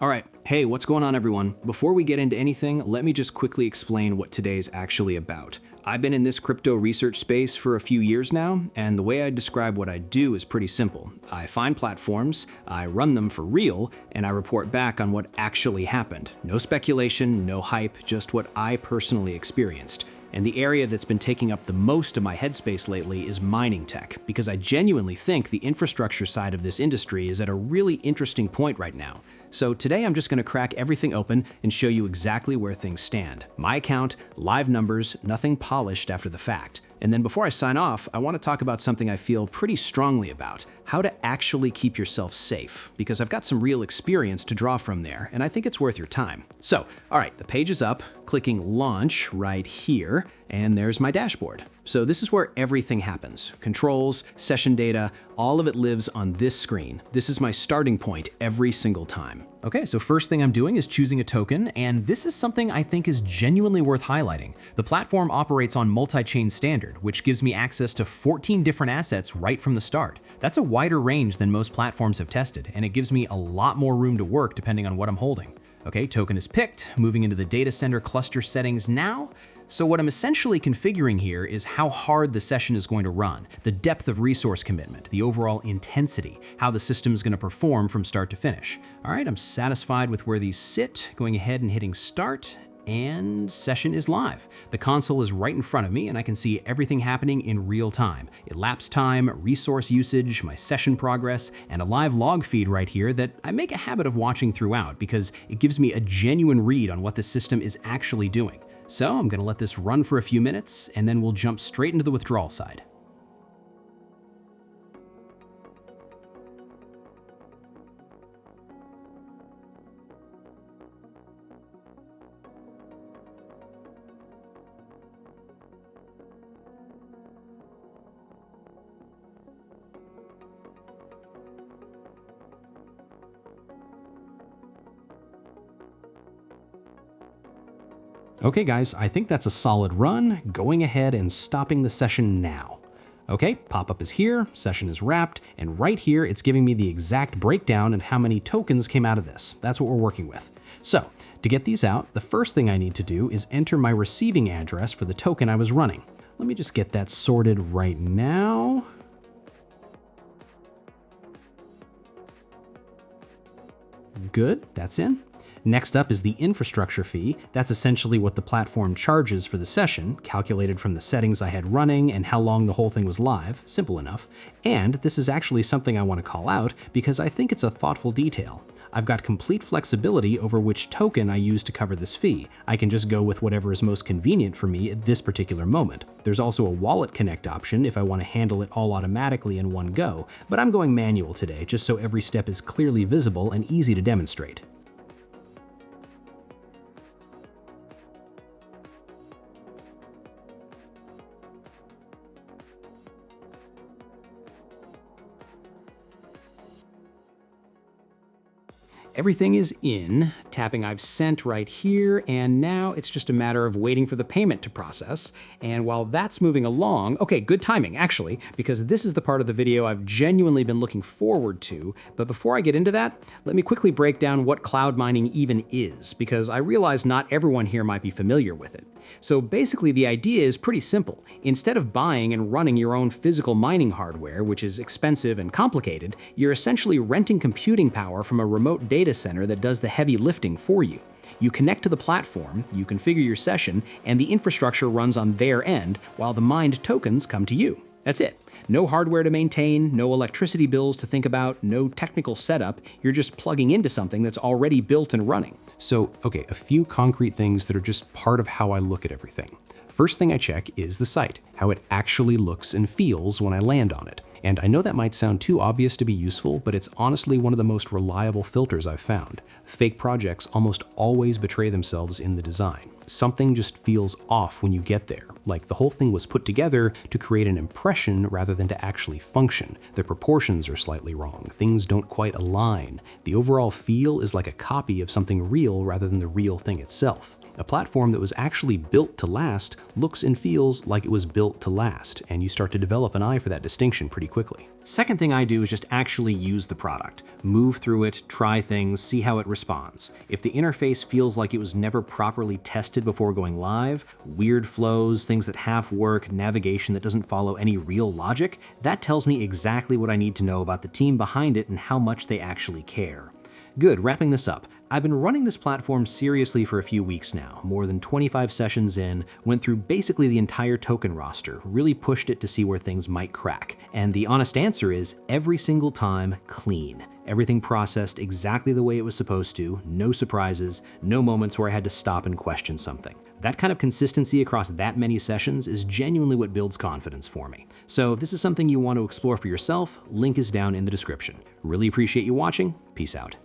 All right, hey, what's going on everyone? Before we get into anything, let me just quickly explain what today's actually about. I've been in this crypto research space for a few years now, and the way I describe what I do is pretty simple. I find platforms, I run them for real, and I report back on what actually happened. No speculation, no hype, just what I personally experienced. And the area that's been taking up the most of my headspace lately is mining tech, because I genuinely think the infrastructure side of this industry is at a really interesting point right now. So today I'm just going to crack everything open and show you exactly where things stand. My account, live numbers, nothing polished after the fact. And then before I sign off, I want to talk about something I feel pretty strongly about: how to actually keep yourself safe, because I've got some real experience to draw from there, and I think it's worth your time. So, all right, the page is up, clicking launch right here, and there's my dashboard. So this is where everything happens. Controls, session data, all of it lives on this screen. This is my starting point every single time. Okay, so first thing I'm doing is choosing a token, and this is something I think is genuinely worth highlighting. The platform operates on multi-chain standard, which gives me access to 14 different assets right from the start. That's a wider range than most platforms have tested, and it gives me a lot more room to work depending on what I'm holding. Okay, token is picked, moving into the data center cluster settings now. So what I'm essentially configuring here is how hard the session is going to run, the depth of resource commitment, the overall intensity, how the system is going to perform from start to finish. All right, I'm satisfied with where these sit, going ahead and hitting start, and session is live. The console is right in front of me and I can see everything happening in real time. Elapsed time, resource usage, my session progress, and a live log feed right here that I make a habit of watching throughout because it gives me a genuine read on what the system is actually doing. So I'm going to let this run for a few minutes and then we'll jump straight into the withdrawal side. Okay guys, I think that's a solid run. Going ahead and stopping the session now. Okay, pop-up is here, session is wrapped, and right here it's giving me the exact breakdown and how many tokens came out of this. That's what we're working with. So, to get these out, the first thing I need to do is enter my receiving address for the token I was running. Let me just get that sorted right now. Good, that's in. Next up is the infrastructure fee. That's essentially what the platform charges for the session, calculated from the settings I had running and how long the whole thing was live. Simple enough. And this is actually something I want to call out because I think it's a thoughtful detail. I've got complete flexibility over which token I use to cover this fee. I can just go with whatever is most convenient for me at this particular moment. There's also a wallet connect option if I want to handle it all automatically in one go, but I'm going manual today just so every step is clearly visible and easy to demonstrate. Everything is in, tapping I've sent right here, and now it's just a matter of waiting for the payment to process. And while that's moving along, okay, good timing actually, because this is the part of the video I've genuinely been looking forward to. But before I get into that, let me quickly break down what cloud mining even is, because I realize not everyone here might be familiar with it. So basically the idea is pretty simple. Instead of buying and running your own physical mining hardware, which is expensive and complicated, you're essentially renting computing power from a remote data center that does the heavy lifting for you. You connect to the platform, you configure your session, and the infrastructure runs on their end while the mined tokens come to you. That's it. No hardware to maintain, no electricity bills to think about, no technical setup. You're just plugging into something that's already built and running. So, okay, a few concrete things that are just part of how I look at everything. First thing I check is the site, how it actually looks and feels when I land on it. And I know that might sound too obvious to be useful, but it's honestly one of the most reliable filters I've found. Fake projects almost always betray themselves in the design. Something just feels off when you get there, like the whole thing was put together to create an impression rather than to actually function. The proportions are slightly wrong, things don't quite align. The overall feel is like a copy of something real rather than the real thing itself. A platform that was actually built to last looks and feels like it was built to last, and you start to develop an eye for that distinction pretty quickly. Second thing I do is just actually use the product. Move through it, try things, see how it responds. If the interface feels like it was never properly tested before going live, weird flows, things that half work, navigation that doesn't follow any real logic, that tells me exactly what I need to know about the team behind it and how much they actually care. Good, wrapping this up. I've been running this platform seriously for a few weeks now, more than 25 sessions in, went through basically the entire token roster, really pushed it to see where things might crack. And the honest answer is, every single time, clean. Everything processed exactly the way it was supposed to, no surprises, no moments where I had to stop and question something. That kind of consistency across that many sessions is genuinely what builds confidence for me. So if this is something you want to explore for yourself, link is down in the description. Really appreciate you watching. Peace out.